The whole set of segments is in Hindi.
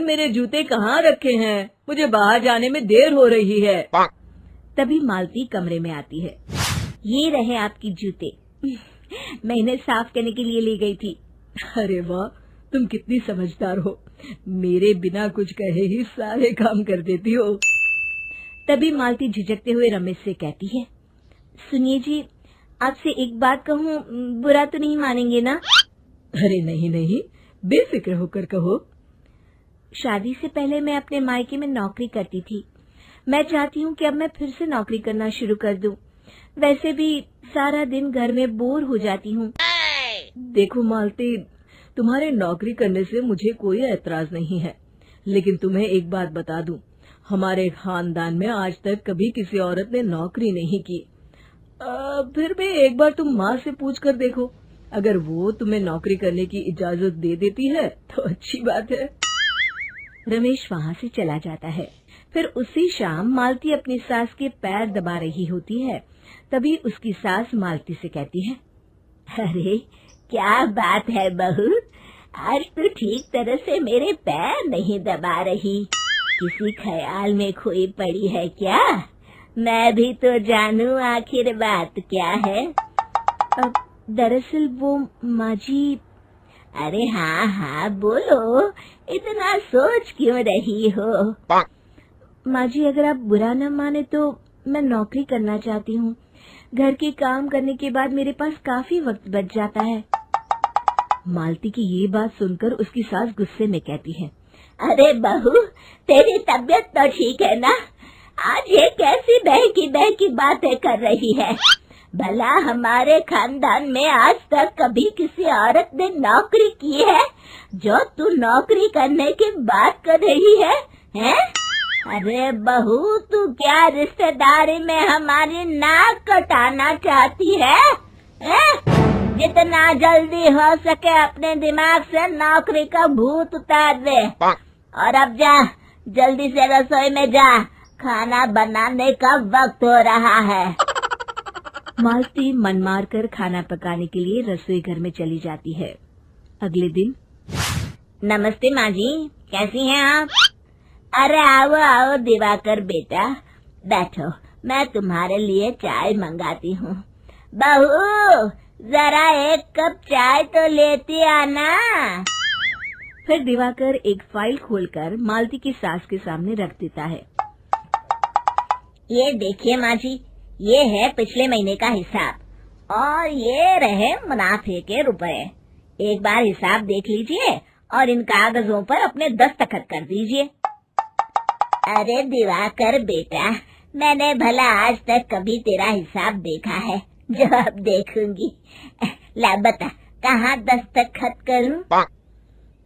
मेरे जूते कहाँ रखे हैं? मुझे बाहर जाने में देर हो रही है। तभी मालती कमरे में आती है। ये रहे आपकी जूते। मैं इन्हें साफ करने के लिए ले गई थी। अरे वाह, तुम कितनी समझदार हो। मेरे बिना कुछ कहे ही सारे काम कर देती हो। तभी मालती झिझकते हुए रमेश से कहती है, सुनिए जी, आपसे एक बात कहूँ, बुरा तो नहीं मानेंगे ना? अरे नहीं नहीं, बेफिक्र होकर कहो। शादी से पहले मैं अपने मायके में नौकरी करती थी। मैं चाहती हूँ कि अब मैं फिर से नौकरी करना शुरू कर दूं। वैसे भी सारा दिन घर में बोर हो जाती हूँ। देखो मालती, तुम्हारे नौकरी करने से मुझे कोई ऐतराज नहीं है, लेकिन तुम्हें एक बात बता दूं, हमारे खानदान में आज तक कभी किसी औरत ने नौकरी नहीं की। फिर भी एक बार तुम माँ से पूछ कर देखो, अगर वो तुम्हें नौकरी करने की इजाजत दे देती है तो अच्छी बात है। रमेश वहाँ से चला जाता है। फिर उसी शाम मालती अपनी सास के पैर दबा रही होती है। तभी उसकी सास मालती से कहती है, अरे क्या बात है बहू, आज तो ठीक तरह से मेरे पैर नहीं दबा रही। किसी ख्याल में खोई पड़ी है क्या? मैं भी तो जानूं आखिर बात क्या है। दरअसल वो माँ जी। अरे हाँ हाँ बोलो, इतना सोच क्यों रही हो? माँ जी, अगर आप बुरा न माने तो मैं नौकरी करना चाहती हूँ। घर के काम करने के बाद मेरे पास काफी वक्त बच जाता है। मालती की ये बात सुनकर उसकी सास गुस्से में कहती है, अरे बहू, तेरी तबीयत तो ठीक है ना? आज ये कैसी बहकी बातें कर रही है? भला हमारे खानदान में आज तक कभी किसी औरत ने नौकरी की है जो तू नौकरी करने की बात कर रही है, हैं? अरे बहू, तू क्या रिश्तेदारी में हमारी नाक कटाना चाहती है? जितना जल्दी हो सके अपने दिमाग से नौकरी का भूत उतार दे। और अब जा, जल्दी से रसोई में जा, खाना बनाने का वक्त हो रहा है। मालती मन मार कर खाना पकाने के लिए रसोई घर में चली जाती है। अगले दिन, नमस्ते माँ जी, कैसी हैं आप? अरे आओ आओ दिवाकर बेटा, बैठो, मैं तुम्हारे लिए चाय मंगाती हूँ। बहू, जरा एक कप चाय तो लेती आना। फिर दिवाकर एक फाइल खोलकर मालती की सास के सामने रख देता है। ये देखिए माँ जी, ये है पिछले महीने का हिसाब और ये रहे मुनाफे के रुपए। एक बार हिसाब देख लीजिए और इन कागजों पर अपने दस्तखत कर दीजिए। अरे दिवाकर बेटा, मैंने भला आज तक कभी तेरा हिसाब देखा है जो अब देखूंगी? ला बता, कहाँ दस्तखत करूं?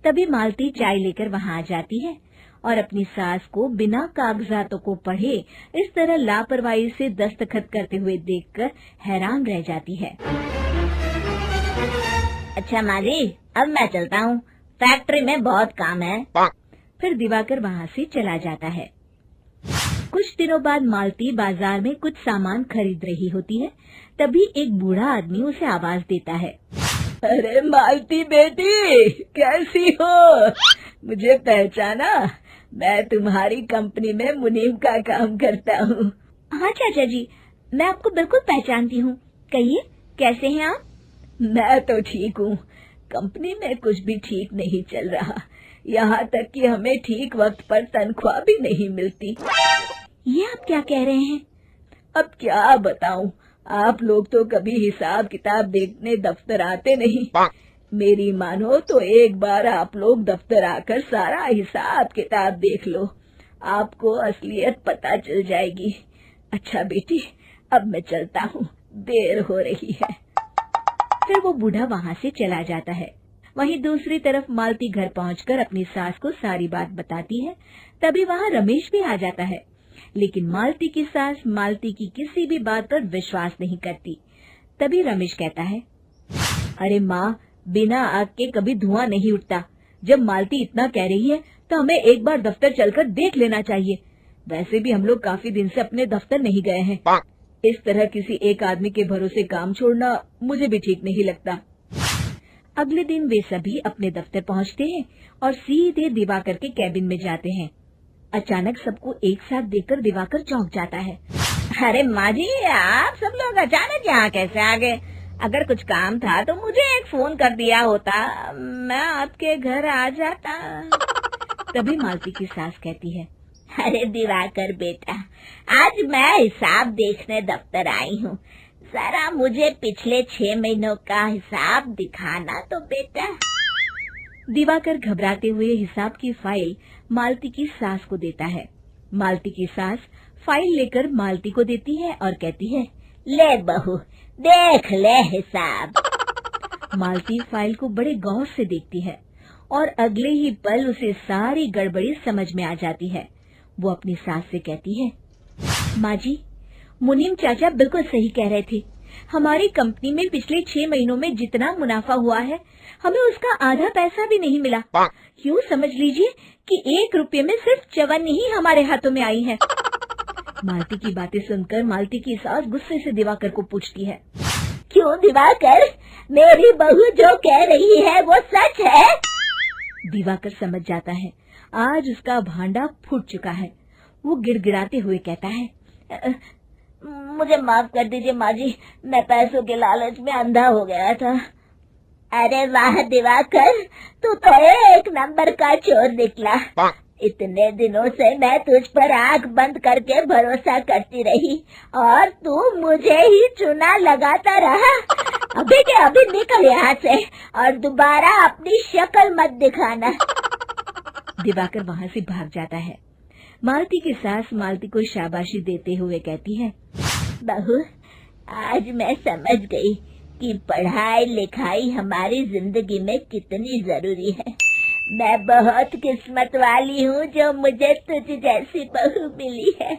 तभी मालती चाय लेकर वहाँ आ जाती है और अपनी सास को बिना कागजातों को पढ़े इस तरह लापरवाही से दस्तखत करते हुए देखकर हैरान रह जाती है। अच्छा माँ जी, अब मैं चलता हूँ, फैक्ट्री में बहुत काम है। फिर दिवाकर वहाँ से चला जाता है। कुछ दिनों बाद मालती बाजार में कुछ सामान खरीद रही होती है। तभी एक बूढ़ा आदमी उसे आवाज देता है, अरे मालती बेटी, कैसी हो? मुझे पहचाना? मैं तुम्हारी कंपनी में मुनीम का काम करता हूँ। हाँ चाचा जी, मैं आपको बिल्कुल पहचानती हूँ। कहिए, कैसे हैं आप? मैं तो ठीक हूँ। कंपनी में कुछ भी ठीक नहीं चल रहा, यहाँ तक कि हमें ठीक वक्त पर तनख्वाह भी नहीं मिलती। ये आप क्या कह रहे हैं? अब क्या बताऊँ, आप लोग तो कभी हिसाब किताब देखने दफ्तर आते नहीं। मेरी मानो तो एक बार आप लोग दफ्तर आकर सारा हिसाब किताब देख लो, आपको असलियत पता चल जाएगी। अच्छा बेटी, अब मैं चलता हूँ, देर हो रही है। फिर वो बूढ़ा वहाँ से चला जाता है। वहीं दूसरी तरफ मालती घर पहुंचकर अपनी सास को सारी बात बताती है। तभी वहाँ रमेश भी आ जाता है, लेकिन मालती की सास मालती की किसी भी बात पर विश्वास नहीं करती। तभी रमेश कहता है, अरे माँ, बिना आग के कभी धुआं नहीं उठता। जब मालती इतना कह रही है तो हमें एक बार दफ्तर चलकर देख लेना चाहिए। वैसे भी हम लोग काफी दिन से अपने दफ्तर नहीं गए हैं। इस तरह किसी एक आदमी के भरोसे काम छोड़ना मुझे भी ठीक नहीं लगता। अगले दिन वे सभी अपने दफ्तर पहुंचते हैं और सीधे दिवाकर के कैबिन में जाते हैं। अचानक सबको एक साथ देखकर दिवाकर चौंक जाता है। अरे माँ जी, आप सब लोग अचानक यहाँ कैसे आ गए? अगर कुछ काम था तो मुझे एक फोन कर दिया होता, मैं आपके घर आ जाता। तभी मालती की सास कहती है, अरे दिवाकर बेटा, आज मैं हिसाब देखने दफ्तर आई हूँ, जरा मुझे पिछले 6 महीनों का हिसाब दिखाना तो बेटा। दिवाकर घबराते हुए हिसाब की फाइल मालती की सास को देता है। मालती की सास फाइल लेकर मालती को देती है और कहती है, ले बहू, देख ले हिसाब। मालती फाइल को बड़े गौर से देखती है और अगले ही पल उसे सारी गड़बड़ी समझ में आ जाती है। वो अपनी सास से कहती है, माँ जी, मुनीम चाचा बिल्कुल सही कह रहे थे। हमारी कंपनी में पिछले 6 महीनों में जितना मुनाफा हुआ है, हमें उसका आधा पैसा भी नहीं मिला। यूँ समझ लीजिए कि 1 रुपये में सिर्फ चवन्नी ही हमारे हाथों में आई है। मालती की बातें सुनकर मालती की सास गुस्से से दिवाकर को पूछती है, क्यों दिवाकर, मेरी बहू जो कह रही है वो सच है? दिवाकर समझ जाता है आज उसका भांडा फूट चुका है। वो गिड़गिड़ाते हुए कहता है, मुझे माफ कर दीजिए माँ जी, मैं पैसों के लालच में अंधा हो गया था। अरे वाह दिवाकर, तू तो एक नंबर का चोर निकला। इतने दिनों से मैं तुझ पर आंख बंद करके भरोसा करती रही और तू मुझे ही चुना लगाता रहा। अभी के अभी निकल यहाँ से और दोबारा अपनी शक्ल मत दिखाना। दिवाकर वहाँ से भाग जाता है। मालती की सास मालती को शाबाशी देते हुए कहती है, बहू, आज मैं समझ गई कि पढ़ाई लिखाई हमारी जिंदगी में कितनी जरूरी है। मैं बहुत किस्मत वाली हूँ जो मुझे तुझ जैसी बहू मिली है।